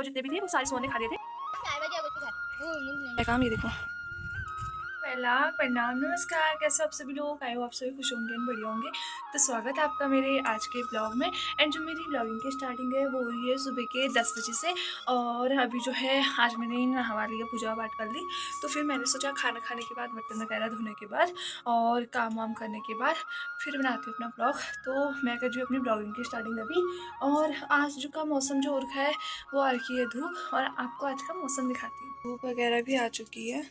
जितने भी थे वो सारे सोने खा लिए थे। काम ये देखो। पहला प्रणाम नमस्कार, कैसे आप सभी लोग? आए हो आप सभी खुश होंगे, बढ़िया होंगे। तो स्वागत है आपका मेरे आज के ब्लॉग में। एंड जो मेरी ब्लॉगिंग की स्टार्टिंग है वो हो रही है सुबह के 10 बजे से। और अभी जो है आज मैंने नहवा लिया, पूजा पाठ कर ली। तो फिर मैंने सोचा खाना खाने के बाद, बर्तन वगैरह धोने के बाद और काम वाम करने के बाद फिर बनाती हूँ अपना ब्लॉग। तो मैं कर रही हूँ अपनी ब्लॉगिंग की स्टार्टिंग अभी। और आज जो का मौसम जो हो रखा है वो आ रखी है धूप, और आपको आज का मौसम दिखाती हूँ। धूप वगैरह भी आ चुकी है,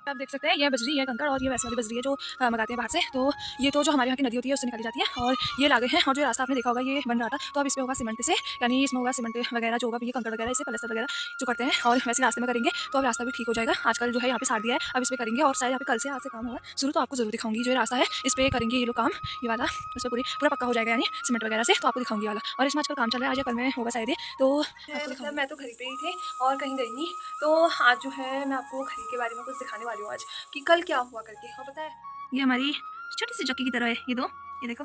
आप देख सकते हैं। ये बजरी है कंकड़, और ये वैसे वाली बजरी है जो मंगाते हैं बाहर से। तो ये तो जो हमारे यहाँ की नदी होती है उससे निकाली जाती है, और ये लागे हैं। और जो रास्ता आपने देखा होगा ये बन रहा था, तो अब इसमें होगा सीमेंट से, यानी इसमें होगा सीमेंट वगैरह जो होगा, ये कंकड़ वगैरह इसे प्लास्टर वगैरह जो करते हैं, और वैसे रास्ते में करेंगे तो अब रास्ता भी ठीक हो जाएगा। आजकल जो है यहाँ पे सार दिया है, अब इस पर करेंगे, और शायद यहाँ पे कल से आज से काम होगा शुरू। तो आपको जरूर दिखाऊंगी जो रास्ता है इस पर करेंगे ये लोग काम, ये वाला उसमें पूरा पक्का हो जाएगा, यानी सीमेंट वगैरह से। तो आपको दिखाऊंगी वाला, और इसमें आजकल काम चल रहा है, आज या कल में होगा शायद। तो मतलब मैं तो घर पे ही थी और कहीं गई नहीं। तो आज जो है मैं आपको घर के बारे में कुछ दिखाने वाली हूँ आज कि कल क्या हुआ करके। और पता है ये हमारी छोटी सी चक्की की तरह है, ये दो, ये देखो।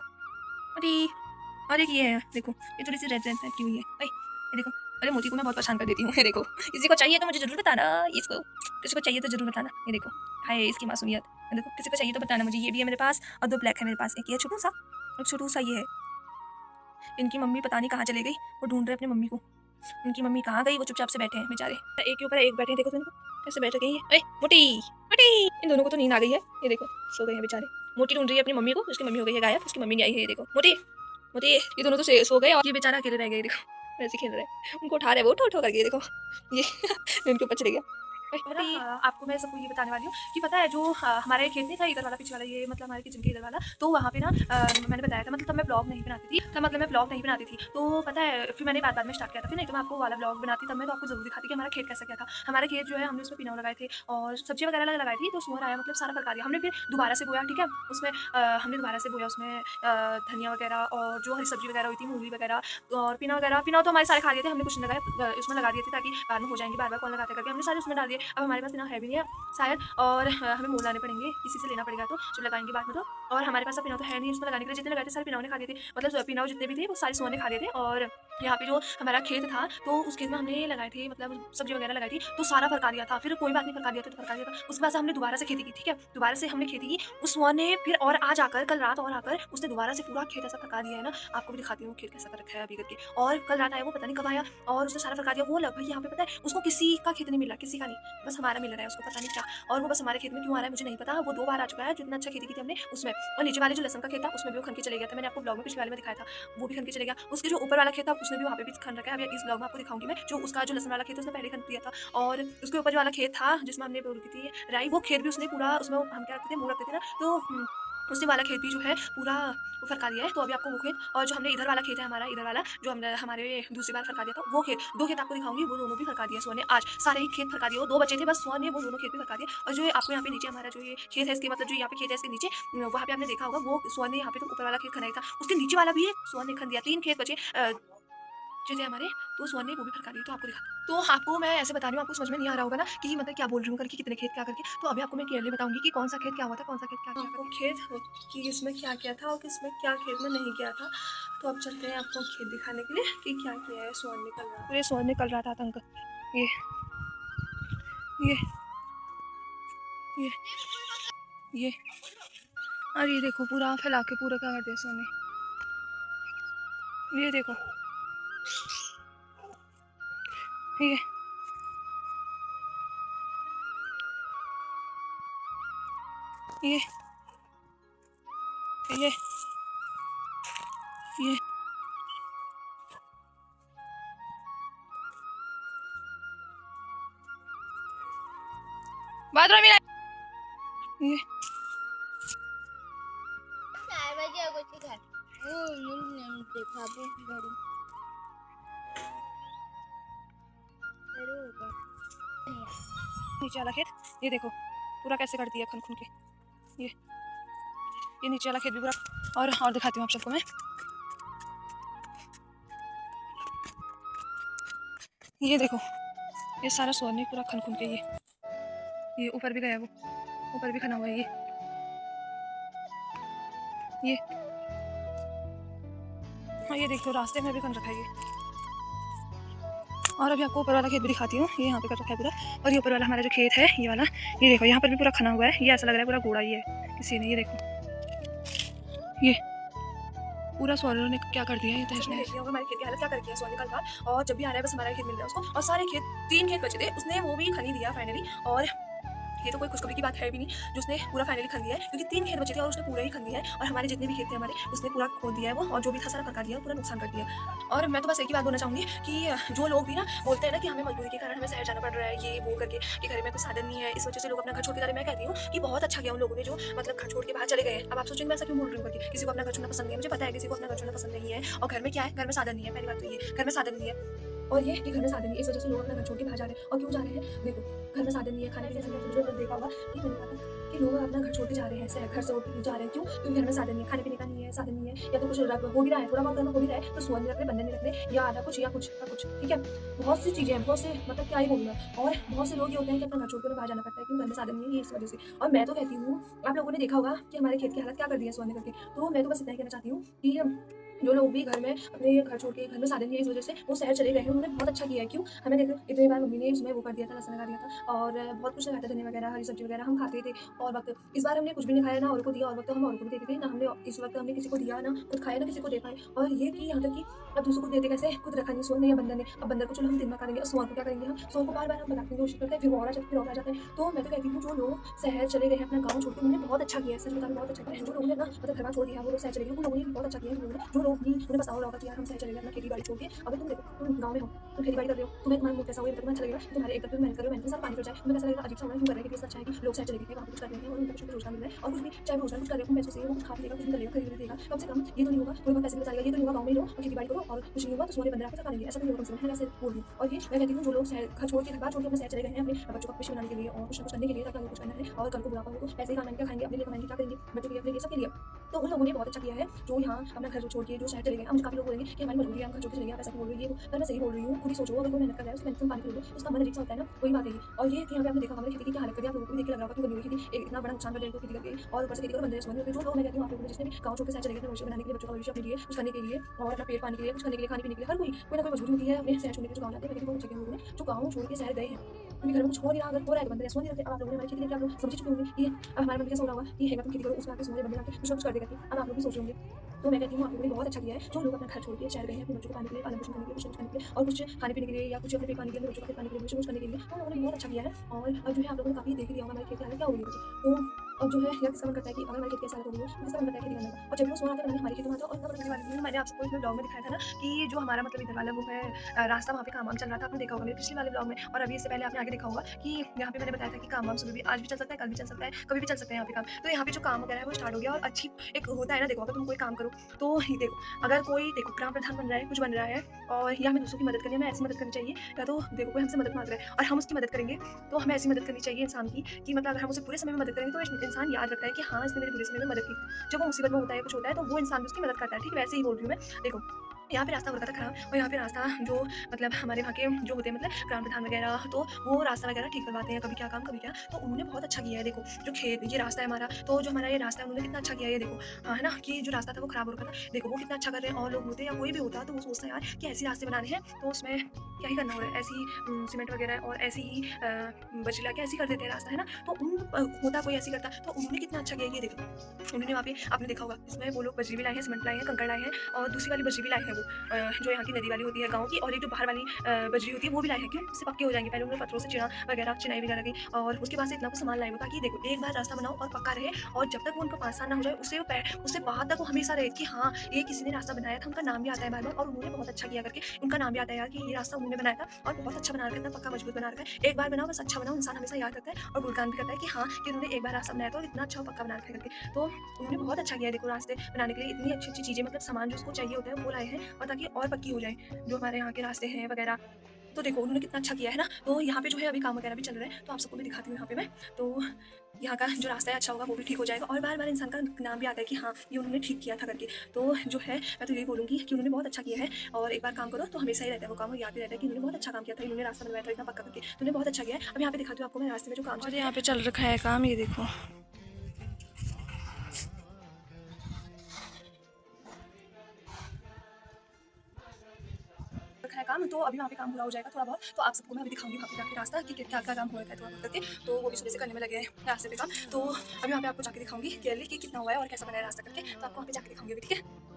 अरे और एक ये है देखो, ये थोड़ी सी रेड रेड टाइप की हुई है। ये देखो, अरे मोती को मैं बहुत परेशान कर देती हूँ। ये देखो, किसी को चाहिए तो मुझे जरूर बताना, इसको किसी को चाहिए तो जरूर बताना। ये देखो, हाय इसकी मासूमियत। ये देखो, किसी को चाहिए तो बताना मुझे। ये भी है मेरे पास, और दो ब्लैक है मेरे पास। एक ये छोटू सा ये है। इनकी मम्मी पता नहीं कहाँ चले गई, वो ढूंढ रहे अपनी मम्मी को। उनकी मम्मी कहाँ गई, वो चुपचाप से बैठे हैं बेचारे, एक के ऊपर एक बैठे हैं। देखो तो इनको कैसे बैठ गई है। मोटी मोटी, इन दोनों को तो नींद आ गई है। ये देखो सो गए हैं बेचारे। मोटी ढूंढ रही है अपनी मम्मी को, उसकी मम्मी हो गई है गायब, उसकी मम्मी नहीं आई है। ये देखो मोटी मोटी, ये दोनों तो सो गए, और ये बेचारा अकेले रह गए। देखो वैसे खेल रहे हैं, उनको उठा रहे हैं वो उठो उठो करके। ये देखो ये इनके ऊपर चढ़ गया। और आपको मैं सबको ये बताने वाली हूँ कि पता है जो हमारे खेत नहीं था इधर वाला, पीछे वाला, ये मतलब हमारे किचन के इधर वाला। तो वहाँ पे ना मैंने बताया था, मतलब तब मैं ब्लॉग नहीं बनाती थी, तब मतलब मैं ब्लॉग नहीं बनाती थी। तो पता है फिर मैंने बाद में स्टार्ट किया था, फिर नहीं तो मैं आपको वाला ब्लॉग बनाती, तब मैं तो आपको जरूर दिखाती कि हमारा खेत कैसा क्या था। हमारा खेत जो है हमने उसमें पिनाव लगाए थे और सब्जी वगैरह लगाई थी। तो सुअर आया, मतलब सारा फरका दिया हमने। फिर दोबारा से बोया, ठीक है, उसमें हमने दोबारा से बोया, उसमें धनिया वगैरह और जो हरी सब्जी वगैरह हुई थी, मूली वगैरह और पिना तो हमारे सारे खा लिए थे। हमने कुछ नहीं लगाया, उसमें लगा दिए थे ताकि बाद में हो जाएंगे, बार बार कौन लगाते करके हमने सारे उसमें डाल दिए। अब हमारे पास पिना है भी नहीं है शायद, और हमें मोल लाने पड़ेंगे, किसी से लेना पड़ेगा तो जब लगाएंगे बाद में। तो और हमारे पास पिनाव तो है नहीं उसमें लगाने के लिए, जितने लगाए थे सारे पिनाव ने खा लिए थे, मतलब पिनाव जितने भी थे वो सारे सोने खा लिए थे। और यहाँ पे जो हमारा खेत था तो उस खेत में हमने लगाए थे, मतलब सब्जी वगैरह लगाई थी, तो सारा फरका दिया था। फिर कोई बात नहीं, फरका दिया तो फरका दिया था। उसके बाद से हमने दोबारा से खेती की, ठीक है, दोबारा से हमने खेती की उस सुअर ने फिर, और आज आकर कल रात और आकर उसने दोबारा से पूरा खेत ऐसा फरका दिया है ना। आपको भी दिखाती हूँ खेत कैसा कर रखा है अभी करके। और कल रात आया वो, पता नहीं कब आया, और उसने सारा फरका दिया। वो लग भाई यहाँ पे पता है उसको किसी का खेत नहीं मिला, किसी का नहीं, बस हमारा मिल रहा है उसको, पता नहीं क्या। और वो बस हमारे खेत में क्यों आ रहा है मुझे नहीं पता। वो 2 बार आ चुका है, जितना अच्छा खेती की थी हमने उसमें। और नीचे वाले जो लहसन का खेत था उसमें भी वो खन के चले गया था, मैंने आपको ब्लॉग में पिछले वाले में दिखाया था, वो भी खन के चले गया। उसके जो ऊपर वाला खेत था उसने भी वहाँ पे भी खन रखा है। अभी इस ब्लॉग में आपको दिखाऊंगी मैं, जो उसका जो लहसन वाला खेत उसने पहले खन दिया था। और उसके ऊपर जो वाला खेत था जिसमें हमने बोल की थी राई, वो खेत भी उसने पूरा, उसमें हम क्या रखते थे, मूंग रखते थे ना, तो उसने वाला खेत भी जो है पूरा फरका दिया है। तो अभी आपको वो खेत, और जो हमने इधर वाला खेत है हमारा, इधर वाला जो हमने हमारे दूसरी बार फरका दिया था, वो खेत, 2 खेत आपको दिखाऊंगी, वो दोनों भी फरका दिया सुअर ने। आज सारे ही खेत फरका दिए, वो 2 बचे थे बस, सुअर ने वो दोनों खेत भी फरका दिए। और जो आपको यहाँ पे नीचे हमारा जो ये खेत है, इसके मतलब जो यहाँ पे खेत है इसके नीचे, वहाँ पे आपने देखा होगा वो सुअर ने यहाँ पे तो ऊपर वाला खेत खनाया था, उसके नीचे वाला भी सुअर ने खन दिया। 3 खेत बचे जो थे हमारे, तो सुअर ने वो भी फरका दिया। तो आपको दिखा, तो आपको मैं ऐसे बता रही हूँ, आपको समझ में नहीं आ रहा होगा ना कि मतलब क्या बोल रही हूँ करके, कितने खेत क्या करके। तो अभी आपको मैं क्लियरली बताऊंगी कि कौन सा खेत क्या हुआ था, कौन सा खेत क्या क्या आपको खेत कि किसमें क्या किया था और किसमें क्या खेत में नहीं किया था। तो अब चलते हैं आपको खेत दिखाने के लिए कि क्या किया है सुअर ने कल रात। ये सुअर ने कल रात आतंक, ये ये ये ये और ये देखो पूरा फैला के पूरा क्या कर दिया सुअर ने। ये देखो ये ये ये ये बात ये नीचे वाला खेत, ये देखो पूरा कैसे कर दिया खन खुन के। ये नीचे वाला खेत भी पूरा, और दिखाती हूँ आप सबको मैं। ये देखो ये सारा सुअर ने पूरा खन खुन के, ये ऊपर भी गया, वो ऊपर भी खना हुआ है। ये हाँ ये देखो रास्ते में भी खन रखा है। और अभी आपको ऊपर वाला खेत भी दिखाती हूँ, ये यहाँ पे कर रखा है पूरा। और ये ऊपर वाला हमारा जो खेत है ये वाला, ये देखो यहाँ पर भी पूरा खना हुआ है, ये ऐसा लग रहा है पूरा गोड़ा ही है किसी ने। ये देखो ये पूरा सोनू ने क्या कर दिया, ये तो इसने देख लिया होगा हमारे खेत की हालत क्या कर दिया सोनू का। और जब भी आ रहा है बस हमारा खेत मिल रहा है उसको, और सारे खेत 3 खेत बचे थे उसने वो भी खनी दिया फाइनली। और ये तो कोई खुशखबरी की बात है भी नहीं जो उसने पूरा फाइनली खन दिया है, क्योंकि 3 खेत बचे थे और उसने पूरा ही खन दिया है। और हमारे जितने भी खेत थे हमारे उसने पूरा खोद दिया है वो, और जो भी था सारा पका दिया, पूरा नुकसान कर दिया। और मैं तो बस एक ही बात बोलना चाहूँगी कि जो लोग भी ना बोलते हैं ना कि हमें मजबूरी के कारण हमें शहर जाना पड़ रहा है, ये वो करके कि घर में कोई साधन नहीं है, इस वजह से लोग अपना घर छोड़ के जा रहे हैं। मैं कहती हूँ कि बहुत अच्छा किया उन लोगों ने जो मतलब घर छोड़ के बाहर चले गए हैं। अब आप सोचेंगे मैं ऐसा क्यों बोल रही हूँ करके, किसी को अपना घर छोड़ना पसंद नहीं है, मुझे पता है किसी को अपना घर छोड़ना पसंद नहीं है। और घर में क्या है, घर में साधन नहीं है, पहली बात तो ये घर में साधन नहीं है। और ये कि घर में साधन नहीं है, इस वजह से लोग अपना घर छोड़ के बाहर जा रहे हैं। और क्यों जा रहे हैं, देखो घर में साधन नहीं है, खाने पीने का मुझे देखा होगा कि मैंने कहा था कि लोग अपना घर छोड़ के जा रहे हैं, घर से उठ के जा रहे हैं। क्यों? क्योंकि घर में साधन नहीं है, खाने पीने का नहीं है, साधन नहीं है, या तो कुछ हो भी रहा है, थोड़ा बहुत घर में हो भी रहा है तो सुअर नहीं रख रहे, बंधन नहीं रख रहे, या आधा कुछ या कुछ का कुछ, ठीक है। बहुत सी चीज़ें हैं, बहुत से मतलब क्या ही बोलूँगा। और बहुत से लोग ये होते हैं कि अपना घर छोड़ कर बाहर जाना पड़ता है, क्यों? घर में साधन नहीं है, ये इस वजह से। और मैं तो कहती हूँ, आप लोगों ने देखा होगा कि हमारे खेत की हालत क्या कर दी है सोने करके। तो मैं तो बस इतना ही कहना चाहती हूँ कि जो लोग भी घर में अपने घर छोड़ के, घर में साधन नहीं है इस वजह से वो शहर चले गए हैं, उन्होंने बहुत अच्छा किया है। क्यों? हमें देखो इतनी बार मम्मी ने उसमें वो कर दिया था, लहसुन लगा दिया था और बहुत कुछ लगाया था, धनिया वगैरह, हरी सब्जी वगैरह हम खाते थे। और वक्त इस बार हमने कुछ भी नहीं खाया, ना और को दिया, और वक्त हम और को भी देते थे ना, हमने इस वक्त हमने किसी को दिया, ना खुद खाया, ना किसी को दे पाए। और ये कि यहाँ तक कि अब दूसरों को देते कैसे, खुद रखा नहीं, सोन नहीं है बंदर ने। अब बंदर को चलो हम दिन में खा लेंगे, सोन को क्या करेंगे, हम सोन को बार बार हम बनाते हैं, कोशिश करते हैं, फिर वो और आ जाते हैं, फिर और आ जाते हैं। तो मैं तो कहती हूँ जो लोग शहर चले गए हैं अपना गाँव छोड़ के, उन्होंने बहुत अच्छा किया है, सच बता रही हूँ, बहुत अच्छा किया है। जो लोगों ने ना मतलब घर छोड़ दिया वो लोग शहर चले गए, उन लोगों ने बहुत अच्छा किया है। जो लोग भी उन्हें बताओ होगा कि यार हम शहर चले गए अपना खेती बाड़ी छोड़ के। अगर तुम देखो तुम गाँव में हो, तुम खेती बाड़ी कर रहे हो, तुम्हारा मूड कैसा हो, ये तुम्हें अच्छा लगेगा कि तुम्हारे एक तरफ मेहनत कर रहे हो, मेहनत में सारा पानी फिर जाए, तुम्हें कैसा लगेगा, अजीब सा होगा, क्यों कर रहे हैं, कितना अच्छा है कि लोग शहर चले गए वहाँ पे कुछ कर रहे हैं और उनको कुछ रोजगार मिल रहा है। और कुछ भी चाहे रोजगार कुछ कर रहे हो, पैसों से वो कुछ खा लेगा, कुछ भी करेगा, खरीद देगा, कम से कम ये तो नहीं होगा कोई बहुत पैसे बचा लेगा, ये तो नहीं होगा गाँव में रहो और खेती बाड़ी करो और कुछ नहीं होगा तो सोने बंदर आके सरकार लेंगे, ऐसा तो नहीं होगा। कम से कम मैं ऐसे बोल रही हूँ। और ये मैं कहती हूँ जो लोग घर छोड़ के, घर छोड़ के अपने शहर चले गए हैं अपने बच्चों का खुशी बनाने के लिए और कुछ ना कुछ करने के लिए, ताकि कुछ करना है और कल को बुढ़ापा हो तो पैसे ही कमाएंगे, क्या खाएंगे, अपने लिए कमाएंगे, क्या करेंगे, बच्चों के लिए, अपने लिए, सबके लिए। तो उन लोगों ने बहुत अच्छा किया है जो यहाँ अपना घर छोड़ के जो शहर चले गए। मुझे काफी लोग बोलेंगे कि हमारी मजबूरी है, हम घर छोड़ के चले गए, पैसा क्यों बोल रही है ये, पर मैं सही बोल रही हूँ। खुद ही सोचो, अगर कोई मेहनत कर रहा है उसकी मेहनत में पानी फिर दो, उसका मन अजीब सा होता है ना, वही बात है ये। और ये कि यहाँ पे आपने देखा हमारी खेती की क्या हालत कर दी, आप लोगों को भी देख के लग रहा होगा कि बनी हुई खेती इतना बड़ा नुकसान कर दिया खेती करके, और ऊपर से खेती करो बंदे सोने। जो लोग मैं कहती हूँ आप लोगों ने जिसने भी गाँव छोड़ के शहर चले गए अपने भविष्य बनाने के लिए, बच्चों का भविष्य अपने लिए कुछ करने के लिए और अपना पेट पाने के लिए, कुछ करने के लिए, खाने पीने के लिए, हर कोई ना कोई मजबूरी होती है अपने शहर छोड़ने के लिए। जो गाँव जाते हैं मैं कहती हूँ बहुत अच्छे लोगों ने जो गाँव छोड़ के शहर गए हैं, क्योंकि घर में कुछ हो नहीं रहा, अगर हो रहा है तो बंदे सो नहीं रहते। अब आप लोगों ने हमारी खेती देखी, आप लोग समझ चुके होंगे कि अब हमारा बंदे कैसा हो रहा होगा कि हैगा तुम खेती करो, उसमें आके सोने बंदे आके कुछ ना कुछ कर देगा। अब आप लोग भी सोच होंगे। तो मैं कहती हूँ आप लोगों ने बहुत अच्छा किया है जो लोग अपना घर छोड़ के शहर गए हैं अपने बच्चों को पाने के लिए, पालन पोषण करने के लिए, कुछ ना कुछ करने के लिए और कुछ खाने पीने के लिए, या कुछ अपने पेट पाने के लिए, बच्चों का पेट पाने के लिए, कुछ करने के लिए। तो लोगों ने बहुत अच्छा किया है। और अब जो है आप लोगों ने काफी देख लिया होगा हमारी खेती हालत क्या हो गई है। तो अब जो है यह किसका मन करता है कि अगर हमारी खेती कैसा हो गई है, तो किसका मन करता है खेती करने का। और जब भी वो सोना आता है हमारी खेती में आता है। और इतना बड़ी बात नहीं, मैंने आपको इसमें ब्लॉग में दिखाया था ना कि जो हमारा मतलब इधर वाला वो है रास्ता, वहाँ पे काम वाम चल रहा था, आपने देखा होगा मेरे पिछले वाले ब्लॉग में। और अभी इससे पहले आपने आगे देखा होगा कि यहाँ पे मैंने बताया था कि काम वाम सुबह भी, आज भी चल सकता है, कल भी चल सकता है, कभी भी चल सकता है यहाँ पे काम। तो यहाँ पे जो काम वगैरह है वो स्टार्ट हो गया। और अच्छी एक होता है ना, देखो अगर तुम कोई काम करो तो ही देखो, अगर कोई देखो ग्राम प्रधान बन रहा है, कुछ बन रहा है और या हमें दूसरों की मदद करनी है, हमें ऐसी मदद करनी चाहिए। या तो देखो कोई हमसे मदद मांग रहा है और हम उसकी मदद करेंगे, तो हमें ऐसी मदद करनी चाहिए इंसान की कि मतलब अगर हम उसे पूरे समय में मदद करेंगे तो इंसान याद रखता है कि हाँ इसने मेरे बुरे समय में मदद की। जब वो मुसीबत में होता है, कुछ होता है, तो वो इंसान भी उसकी मदद करता है। ठीक है, वैसे ही बोल रही हूँ मैं। देखो यहाँ पे रास्ता हो रखा था खराब, और यहाँ पे रास्ता जो मतलब हमारे वहाँ के जो होते हैं मतलब ग्राम प्रधान वगैरह, तो वो रास्ता वगैरह ठीक करवाते हैं, कभी क्या काम कभी क्या। तो उन्होंने बहुत अच्छा किया है। देखो जो खेत, ये रास्ता है हमारा, तो जो हमारा ये रास्ता है उन्होंने कितना अच्छा किया है। ये देखो हाँ है ना, कि जो रास्ता था वो खराब हो रखा था, देखो वो कितना अच्छा कर रहे हैं। और लोग होते हैं या कोई भी होता तो वो सोचता है यार कि ऐसे रास्ते बनाने हैं तो उसमें क्या ही करना हो रहा है, ऐसी सीमेंट वगैरह और ऐसी ही बजरी लाके ऐसी कर देते हैं रास्ता, है ना। तो होता कोई ऐसी करता, तो उन्होंने कितना अच्छा किया। ये देखो उन्होंने वहाँ पे आपने देखा होगा, इसमें वो लोग बजरी भी लाए हैं, सीमेंट लाए हैं, कंकड़ लाए हैं, और दूसरी वाली बजरी भी लाए हैं वो जो यहाँ की नदी वाली होती है गाँव की, और एक जो बाहर वाली बजरी होती है वो भी लाए हैं। क्यों? उससे पक्के हो जाएंगे। पहले उन्होंने पत्थरों से चिनाई वगैरह की, और उसके बाद से इतना कुछ सामान लाए हुआ, ताकि देखो एक बार रास्ता बनाओ और पक्का रहे, और जब तक वो उनका 5 साल ना हो जाए उससे बाद तक वो हमेशा रहे कि हाँ ये किसी ने रास्ता बनाया था, उनका नाम भी आता है बार बार। और उन्होंने बहुत अच्छा किया करके उनका नाम भी आता है यार कि ये रास्ता उन्होंने बनाया था, और बहुत अच्छा बना रखा है, पक्का मजबूत बना रखा है। एक बार बनाओ बस अच्छा बनाओ, इंसान हमेशा याद रखता है और गुणगान भी करता है कि हाँ कि उन्होंने एक बार रास्ता बनाया था और इतना अच्छा पक्का बना रखा है करके। तो उन्होंने बहुत अच्छा किया है। देखो रास्ते बनाने के लिए इतनी अच्छी अच्छी चीज़ें, मतलब सामान जो उसको चाहिए होता है वो लाए हैं, और ताकि और पक्की हो जाए जो हमारे यहाँ के रास्ते हैं वगैरह। तो देखो उन्होंने कितना अच्छा किया है ना। तो यहाँ पे जो है अभी काम वगैरह भी चल रहा है, तो आप सबको भी दिखाती हूँ यहाँ पे मैं। तो यहाँ का जो रास्ता है अच्छा होगा, वो भी ठीक हो जाएगा, और बार बार इंसान का नाम भी आता है कि हाँ ये उन्होंने ठीक किया था करके। तो जो है मैं तो यही बोलूँगी कि उन्होंने बहुत अच्छा किया है, और एक बार काम करो तो हमेशा ही रहता है वो काम, और याद भी रहता है कि उन्होंने बहुत अच्छा काम किया था, इन्होंने रास्ता बनवाया था इतना पक्का करके, तो उन्होंने बहुत अच्छा किया है। अब यहाँ पे दिखाती हूँ आपको मैं रास्ते में जो काम, और यहाँ पे चल रखा है काम, ये देखो रखा है काम, तो अभी वहाँ पे काम पूरा हो जाएगा थोड़ा बहुत, तो आप सबको मैं अभी दिखाऊंगी वहाँ पे जाके रास्ता कि क्या क्या काम हो रखा है थोड़ा बहुत करके। तो वो भी सुबह से करने में लगे हैं रास्ते पे काम, तो अभी वहाँ पे आपको जाके दिखाऊंगी क्लियरली कि कितना हुआ है और कैसा बना है रास्ता करके, तो आपको वहाँ पे जाके दिखाऊंगी अभी, ठीक है।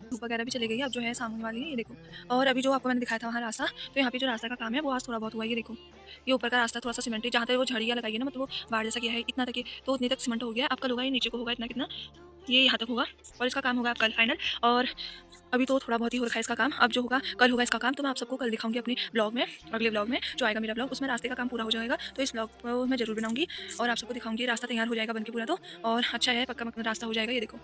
धूप वगैरह भी चली गई है, अब जो है शाम होने वाली है, ये देखो। और अभी जो आपको मैंने दिखाया था वहाँ रास्ता, तो यहाँ पे जो रास्ता का काम है वो आज थोड़ा बहुत हुआ है, ये देखो। ये ऊपर का रास्ता थोड़ा सा सीमेंटेड, जहाँ तक वो झड़ियाँ लगाई है ना, मतलब वो बाढ़ जैसा किया है इतना तक तो उतनी तक सीमेंट हो गया है। अब कल होगा ये नीचे को होगा इतना कितना, ये यहाँ तक होगा और इसका काम होगा अब कल फाइनल। और अभी तो थोड़ा बहुत ही हो रखा है इसका काम, अब जो होगा कल होगा इसका काम, तो मैं आप सबको कल दिखाऊंगी अपने ब्लॉग में, अगले ब्लॉग में जो आएगा मेरा ब्लॉग, उसमें रास्ते का काम पूरा हो जाएगा, तो इस ब्लॉग को मैं जरूर बनाऊंगी और आप सबको दिखाऊंगी। रास्ता तैयार हो जाएगा बन के पूरा, तो और अच्छा है पक्का रास्ता हो जाएगा, ये देखो।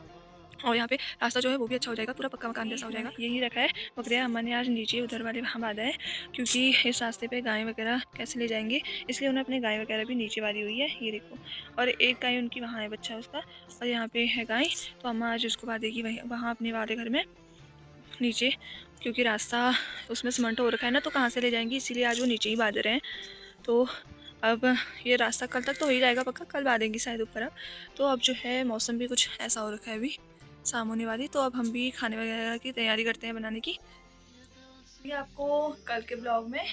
और यहाँ पे रास्ता जो है वो भी अच्छा हो जाएगा, पूरा पक्का मकान जैसा हो जाएगा। यही रखा है बकरिया अम्मा ने आज नीचे उधर वाले वहाँ बांधा है, क्योंकि इस रास्ते पे गाय वगैरह कैसे ले जाएंगे, इसलिए उन्हें अपने गाय वगैरह भी नीचे बांधी हुई है, ये देखो। और एक गाय उनकी वहाँ है, बच्चा उसका, और यहाँ पे है गाय, तो अम्मा आज उसको बांधेगी वहीं वहाँ अपने वाले घर में नीचे, क्योंकि रास्ता उसमें सीमेंट हो रखा है ना, तो कहाँ से ले जाएंगी, इसीलिए आज वो नीचे ही बांध रहे हैं। तो अब ये रास्ता कल तक तो हो ही जाएगा पक्का, कल बांधेंगी शायद ऊपर। अब तो अब जो है मौसम भी कुछ ऐसा हो रखा है अभी शाम होने वाली, तो अब हम भी खाने वगैरह की तैयारी करते हैं बनाने की। ये आपको कल के ब्लॉग में,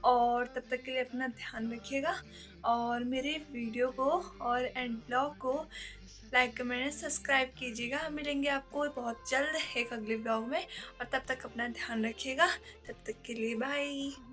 और तब तक के लिए अपना ध्यान रखिएगा और मेरे वीडियो को और एंड ब्लॉग को लाइक कमेंट सब्सक्राइब कीजिएगा। मिलेंगे आपको बहुत जल्द एक अगले ब्लॉग में, और तब तक अपना ध्यान रखिएगा। तब तक के लिए बाय।